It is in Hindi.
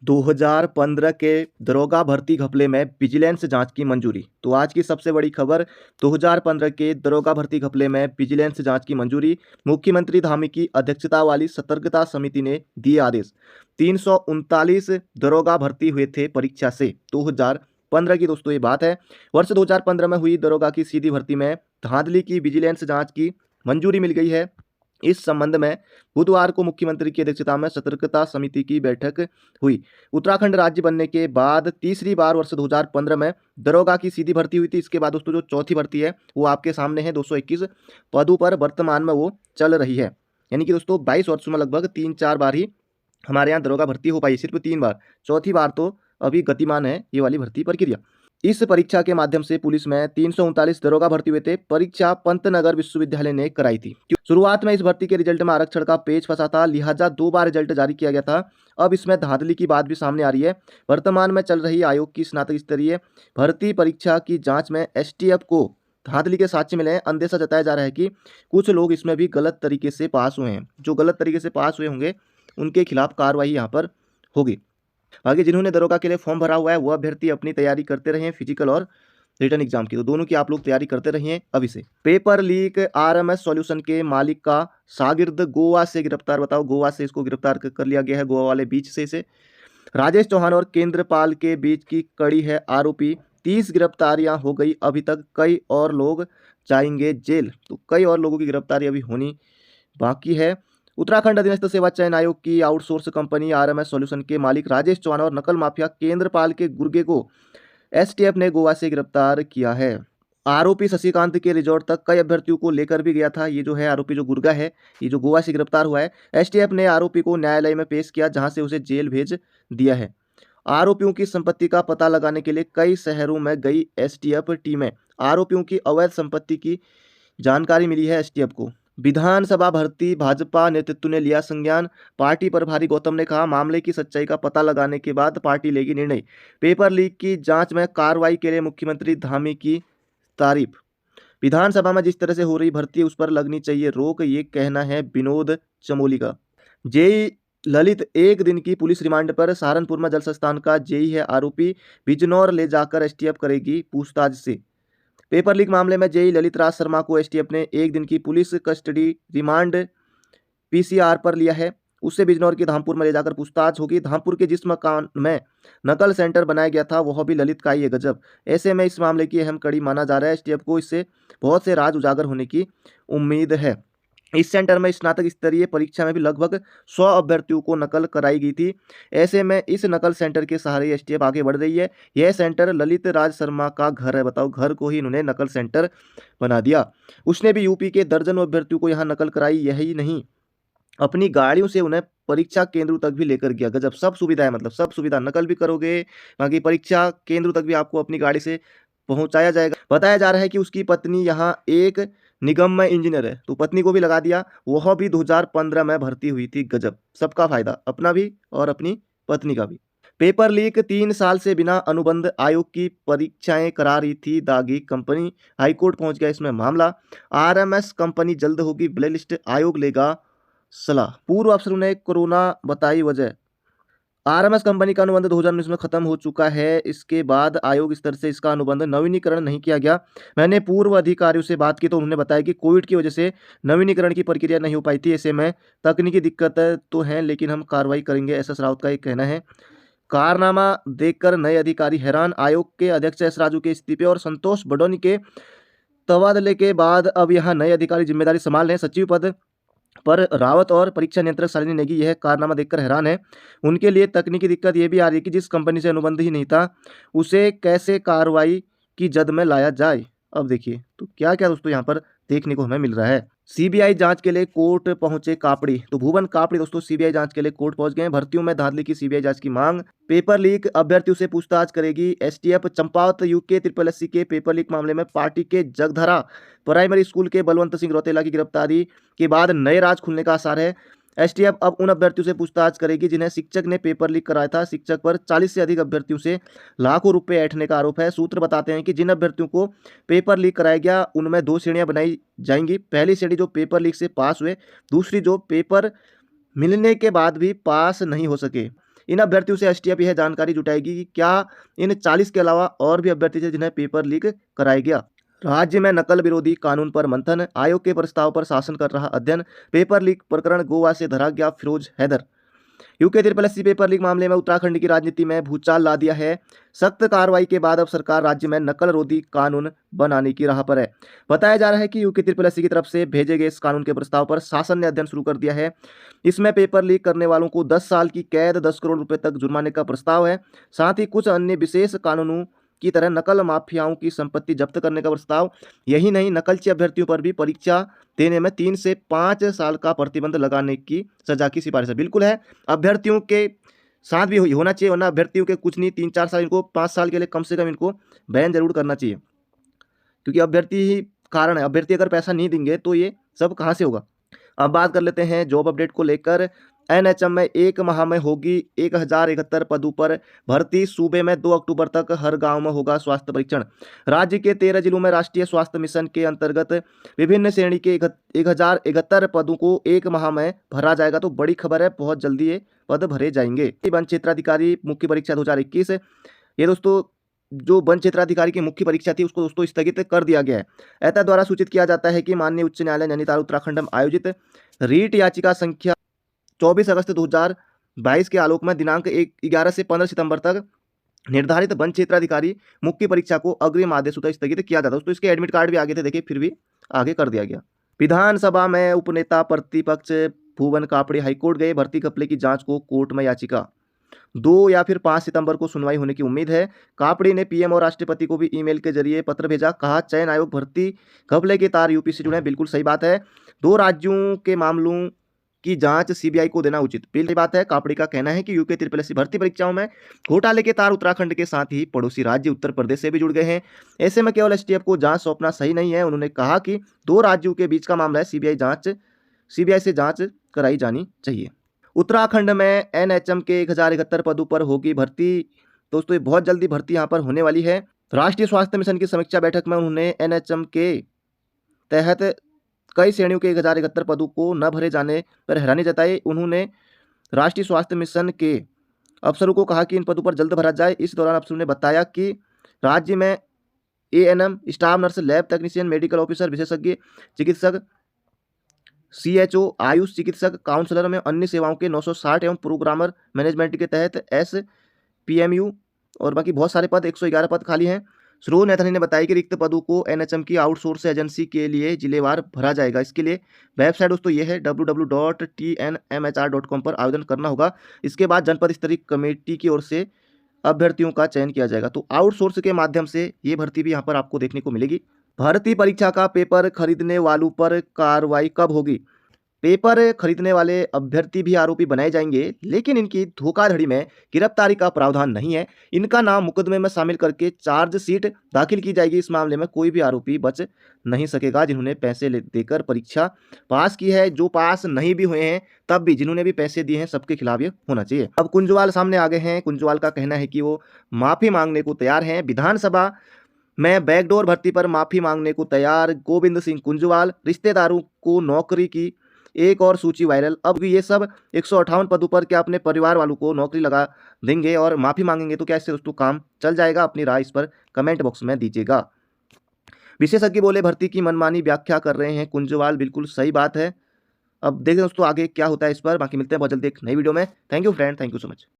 2015 के दरोगा भर्ती घपले में विजिलेंस जांच की मंजूरी। तो आज की सबसे बड़ी खबर, 2015 के दरोगा भर्ती घपले में विजिलेंस जांच की मंजूरी। मुख्यमंत्री धामी की अध्यक्षता वाली सतर्कता समिति ने दिए आदेश। 339 दरोगा भर्ती हुए थे परीक्षा से 2015 की दोस्तों ये बात है। वर्ष 2015 में हुई दरोगा की सीधी भर्ती में धांधली की विजिलेंस जांच की मंजूरी मिल गई है। इस संबंध में बुधवार को मुख्यमंत्री की अध्यक्षता में सतर्कता समिति की बैठक हुई। उत्तराखंड राज्य बनने के बाद तीसरी बार वर्ष 2015 में दरोगा की सीधी भर्ती हुई थी। इसके बाद दोस्तों जो चौथी भर्ती है वो आपके सामने है। 221 पदों पर वर्तमान में वो चल रही है। यानी कि दोस्तों 22 वर्षों में लगभग 3-4 बार ही हमारे यहाँ दरोगा भर्ती हो पाई, सिर्फ 3 बार। चौथी बार तो अभी गतिमान है ये वाली भर्ती प्रक्रिया। इस परीक्षा के माध्यम से पुलिस में 339 दरोगा भर्ती हुए थे। परीक्षा पंतनगर विश्वविद्यालय ने कराई थी। शुरुआत में इस भर्ती के रिजल्ट में आरक्षण का पेच फंसा था, लिहाजा 2 बार रिजल्ट जारी किया गया था। अब इसमें धांधली की बात भी सामने आ रही है। वर्तमान में चल रही आयोग की स्नातक स्तरीय भर्ती परीक्षा की जांच में एसटीएफ को धांधली के साक्ष्य मिले हैं। अंदेशा जताया जा रहा है कि कुछ लोग इसमें भी गलत तरीके से पास हुए हैं। जो गलत तरीके से पास हुए होंगे उनके खिलाफ कार्रवाई यहाँ पर होगी। आगे जिन्होंने दरोगा के लिए फॉर्म भरा हुआ है वो अभ्यर्थी अपनी तैयारी करते रहे, फिजिकल और रिटर्न एग्जाम की। तो दोनों की आप लोग तैयारी करते रहिए अभी से। पेपर लीक आरएमएस सॉल्यूशन के मालिक का शागिर्द गोवा से गिरफ्तार। बताओ, गोवा से इसको गिरफ्तार कर लिया गया है, गोवा वाले बीच से इसे। राजेश चौहान और केंद्रपाल के बीच की कड़ी है आरोपी। 30 गिरफ्तारियां हो गई अभी तक, कई और लोग जाएंगे जेल। तो कई और लोगों की गिरफ्तारी अभी होनी बाकी है। उत्तराखंड अधीनस्थ सेवा चयन आयोग की आउटसोर्स कंपनी आरएमएस सॉल्यूशन के मालिक राजेश चौहान और नकल माफिया केंद्रपाल के गुर्गे को एसटीएफ ने गोवा से गिरफ्तार किया है। आरोपी शशिकांत के रिजॉर्ट तक कई अभ्यर्थियों को लेकर भी गया था। ये जो है आरोपी जो गुर्गा है, ये जो गोवा से गिरफ्तार हुआ है, एसटीएफ ने आरोपी को न्यायालय में पेश किया, जहां से उसे जेल भेज दिया है। आरोपियों की संपत्ति का पता लगाने के लिए कई शहरों में गई एसटीएफ टीमें। आरोपियों की अवैध संपत्ति की जानकारी मिली है एसटीएफ को। विधानसभा भर्ती भाजपा नेतृत्व ने लिया संज्ञान। पार्टी प्रभारी गौतम ने कहा, मामले की सच्चाई का पता लगाने के बाद पार्टी लेगी निर्णय। पेपर लीक की जांच में कार्रवाई के लिए मुख्यमंत्री धामी की तारीफ। विधानसभा में जिस तरह से हो रही भर्ती उस पर लगनी चाहिए रोक, ये कहना है विनोद चमोली का। जेई ललित 1 दिन की पुलिस रिमांड पर। सहारनपुर में जल संस्थान का जेई है आरोपी। बिजनौर ले जाकर एसटीएफ करेगी पूछताछ से। पेपर लीक मामले में जेई ललित राज शर्मा को एसटीएफ ने 1 दिन की पुलिस कस्टडी रिमांड पीसीआर पर लिया है। उससे बिजनौर के धामपुर में ले जाकर पूछताछ होगी। धामपुर के जिस मकान में नकल सेंटर बनाया गया था वह भी ललित का ही है। गजब। ऐसे में इस मामले की अहम कड़ी माना जा रहा है। एसटीएफ को इससे बहुत से राज उजागर होने की उम्मीद है। इस सेंटर में स्नातक स्तरीय परीक्षा में भी लगभग 100 अभ्यर्थियों को नकल कराई गई थी। ऐसे में इस नकल सेंटर के सहारे एसटीएफ आगे बढ़ रही है। यह सेंटर ललित राज शर्मा का घर है। बताओ, घर को ही इन्होंने नकल सेंटर बना दिया। उसने भी यूपी के दर्जनों अभ्यर्थियों को यहाँ नकल कराई। यही नहीं, अपनी गाड़ियों से उन्हें परीक्षा केंद्रों तक भी लेकर गया। गजब। सब सुविधा है, मतलब सब सुविधा। नकल भी करोगे, बाकी परीक्षा केंद्रों तक भी आपको अपनी गाड़ी से पहुंचाया जाएगा। बताया जा रहा है कि उसकी पत्नी यहाँ एक निगम में इंजीनियर है, तो पत्नी को भी लगा दिया। वह भी 2015 में भर्ती हुई थी। गजब। सबका फायदा, अपना भी और अपनी पत्नी का भी। पेपर लीक, 3 साल से बिना अनुबंध आयोग की परीक्षाएं करा रही थी दागी कंपनी। हाईकोर्ट पहुंच गया इसमें मामला। आरएमएस कंपनी जल्द होगी ब्लैकलिस्ट, आयोग लेगा सलाह। पूर्व अफसरों ने कोरोना बताई वजह। आरएमएस कंपनी का अनुबंध 2019 में खत्म हो चुका है। इसके बाद आयोग स्तर से इसका अनुबंध नवीनीकरण नहीं किया गया। मैंने पूर्व अधिकारियों से बात की तो उन्होंने बताया कि कोविड की वजह से नवीनीकरण की प्रक्रिया नहीं हो पाई थी। ऐसे में तकनीकी दिक्कत तो है, लेकिन हम कार्रवाई करेंगे, एस एस राउत का एक कहना है। कारनामा देखकर नए अधिकारी हैरान। आयोग के अध्यक्ष एस राजू के इस्तीफे और संतोष बडोनी के तबादले के बाद अब यहाँ नए अधिकारी जिम्मेदारी संभाल रहे हैं। सचिव पद पर रावत और परीक्षा नियंत्रक शालिनी नेगी यह कारनामा देखकर हैरान है। उनके लिए तकनीकी दिक्कत यह भी आ रही है कि जिस कंपनी से अनुबंध ही नहीं था उसे कैसे कार्रवाई की जद में लाया जाए। अब देखिए तो क्या क्या दोस्तों यहाँ पर देखने को हमें मिल रहा है। सीबीआई जांच के लिए कोर्ट पहुंचे कापड़ी। तो भुवन कापड़ी दोस्तों सीबीआई जांच के लिए कोर्ट पहुंच गए हैं। भर्तियों में धांधली की सीबीआई जांच की मांग। पेपर लीक अभ्यर्थियों से पूछताछ करेगी एसटीएफ। चंपावत यूके SSSC के पेपर लीक मामले में पार्टी के जगधरा प्राइमरी स्कूल के बलवंत सिंह रौतेला की गिरफ्तारी के बाद नए राज खुलने का आसार है। एसटीएफ अब उन अभ्यर्थियों से पूछताछ करेगी जिन्हें शिक्षक ने पेपर लीक कराया था। शिक्षक पर 40 से अधिक अभ्यर्थियों से लाखों रुपए ऐंठने का आरोप है। सूत्र बताते हैं कि जिन अभ्यर्थियों को पेपर लीक कराया गया उनमें 2 श्रेणियां बनाई जाएंगी। पहली श्रेणी जो पेपर लीक से पास हुए, दूसरी जो पेपर मिलने के बाद भी पास नहीं हो सके। इन अभ्यर्थियों से एसटीएफ यह जानकारी जुटाएगी कि क्या इन 40 के अलावा और भी अभ्यर्थी थे जिन्हें पेपर लीक कराया गया। राज्य में नकल विरोधी कानून पर मंथन, आयोग के प्रस्ताव पर शासन कर रहा अध्ययन, पेपर लीक प्रकरण गोवा से धरा गया Firoz Haider. UK triple SC paper leak मामले में उत्तराखंड की राजनीति में भूचाल ला दिया है। सख्त कार्रवाई के बाद अब सरकार राज्य में नकल रोधी कानून बनाने की राह पर है। बताया जा रहा है कि यूके ट्रिपल एससी की तरफ से भेजे गए इस कानून के प्रस्ताव पर शासन ने अध्ययन शुरू कर दिया है। इसमें पेपर लीक करने वालों को 10 साल की कैद, 10 करोड़ रुपए तक जुर्माने का प्रस्ताव है। साथ ही कुछ अन्य विशेष कानूनों की तरह नकल माफियाओं की संपत्ति जब्त करने का प्रस्ताव। यही नहीं, नकलची अभ्यर्थियों पर भी परीक्षा देने में 3 से 5 साल का प्रतिबंध लगाने की सजा की सिफारिश है। बिल्कुल है, अभ्यर्थियों के साथ भी होना चाहिए, वरना अभ्यर्थियों के कुछ नहीं 3-4 साल, इनको 5 साल के लिए कम से कम इनको बैन जरूर करना चाहिए, क्योंकि अभ्यर्थी ही कारण है। अभ्यर्थी अगर पैसा नहीं देंगे तो ये सब कहाँ से होगा। अब बात कर लेते हैं जॉब अपडेट को लेकर। एनएचएम में 1 माह में होगी 1071 पदों पर भर्ती। सूबे में 2 अक्टूबर तक हर गांव में होगा स्वास्थ्य परीक्षण। राज्य के 13 जिलों में राष्ट्रीय स्वास्थ्य मिशन के अंतर्गत विभिन्न श्रेणी के 1071 पदों को 1 माह में भरा जाएगा। तो बड़ी खबर है, बहुत जल्दी ये पद भरे जाएंगे। वन क्षेत्राधिकारी मुख्य परीक्षा 2021, ये दोस्तों जो वन क्षेत्राधिकारी की मुख्य परीक्षा थी उसको दोस्तों स्थगित कर दिया गया है। ऐसा द्वारा सूचित किया जाता है कि माननीय उच्च न्यायालय नैनीताल उत्तराखंड में आयोजित रीट याचिका संख्या 24 अगस्त 2022 के आलोक में दिनांक 11 से 15 सितंबर तक निर्धारित वन क्षेत्राधिकारी मुख्य परीक्षा को अग्रिम आदेश स्थगित किया जाता है। दोस्तों इसके एडमिट कार्ड भी आगे थे, देखिए, फिर भी आगे कर दिया गया। विधानसभा में उपनेता प्रतिपक्ष भुवन कापड़े हाईकोर्ट गए। भर्ती घपले की जांच को कोर्ट में याचिका 2 या फिर 5 सितंबर को सुनवाई होने की उम्मीद है। कापड़ी ने पीएम और राष्ट्रपति को भी ईमेल के जरिए पत्र भेजा। कहा, चयन आयोग भर्ती घपले के तार यूपी से जुड़े हैं। बिल्कुल सही बात है, 2 राज्यों के मामलों की जांच सीबीआई को देना उचित। पहली बात है, कापड़ी का कहना है कि यूके ट्रिपल एससी भर्ती परीक्षाओं में घोटाले के तार उत्तराखंड के साथ ही पड़ोसी राज्य उत्तर प्रदेश से भी जुड़ गए हैं। ऐसे में केवल एसटीएफ को जांच सौंपना सही नहीं है। उन्होंने कहा कि 2 राज्यों के बीच का मामला है, सीबीआई से जांच कराई जानी चाहिए। उत्तराखंड में एनएचएम के 1071 पदों पर होगी भर्ती। दोस्तों ये बहुत जल्दी भर्ती यहाँ पर होने वाली है। राष्ट्रीय स्वास्थ्य मिशन की समीक्षा बैठक में उन्होंने एनएचएम के तहत कई श्रेणियों के 1071 पदों को न भरे जाने पर हैरानी जताई। उन्होंने राष्ट्रीय स्वास्थ्य मिशन के अफसरों को कहा कि इन पदों पर जल्द भरा जाए। इस दौरान अफसरों ने बताया कि राज्य में ANM, staff nurse, lab technician, medical officer, विशेषज्ञ चिकित्सक, सीएचओ, आयुष चिकित्सक, काउंसलर में अन्य सेवाओं के 960 एवं प्रोग्रामर मैनेजमेंट के तहत एसपीएमयू और बाकी बहुत सारे पद 111 पद खाली हैं। सरोज नैथनी ने बताया कि रिक्त पदों को एनएचएम की आउटसोर्स एजेंसी के लिए जिलेवार भरा जाएगा। इसके लिए वेबसाइट दोस्तों ये है www.tnmhr.com पर आवेदन करना होगा। इसके बाद जनपद स्तरीय कमेटी की ओर से अभ्यर्थियों का चयन किया जाएगा। तो आउटसोर्स के माध्यम से ये भर्ती भी यहाँ पर आपको देखने को मिलेगी। भर्ती परीक्षा का पेपर खरीदने वालों पर कार्रवाई कब होगी? पेपर खरीदने वाले अभ्यर्थी भी आरोपी बनाए जाएंगे, लेकिन इनकी धोखाधड़ी में गिरफ्तारी का प्रावधान नहीं है। इनका नाम मुकदमे में शामिल करके चार्जशीट दाखिल की जाएगी। इस मामले में कोई भी आरोपी बच नहीं सकेगा जिन्होंने पैसे देकर परीक्षा पास की है। जो पास नहीं भी हुए हैं तब भी जिन्होंने भी पैसे दिए हैं, सबके खिलाफ ये होना चाहिए। अब कुंजवाल सामने आ गए हैं। कुंजवाल का कहना है कि वो माफी मांगने को तैयार हैं। विधानसभा में बैकडोर भर्ती पर माफी मांगने को तैयार गोविंद सिंह कुंजवाल। रिश्तेदारों को नौकरी की एक और सूची वायरल। अब ये सब 158 पदों पर क्या अपने परिवार वालों को नौकरी लगा देंगे और माफी मांगेंगे तो क्या इससे दोस्तों काम चल जाएगा? अपनी राय इस पर कमेंट बॉक्स में दीजिएगा। विशेषज्ञ बोले भर्ती की मनमानी व्याख्या कर रहे हैं कुंजवाल। बिल्कुल सही बात है। अब देखें दोस्तों आगे क्या होता है इस पर। बाकी मिलते हैं बहुत जल्दी एक नई वीडियो में। Thank you friend, thank you so much.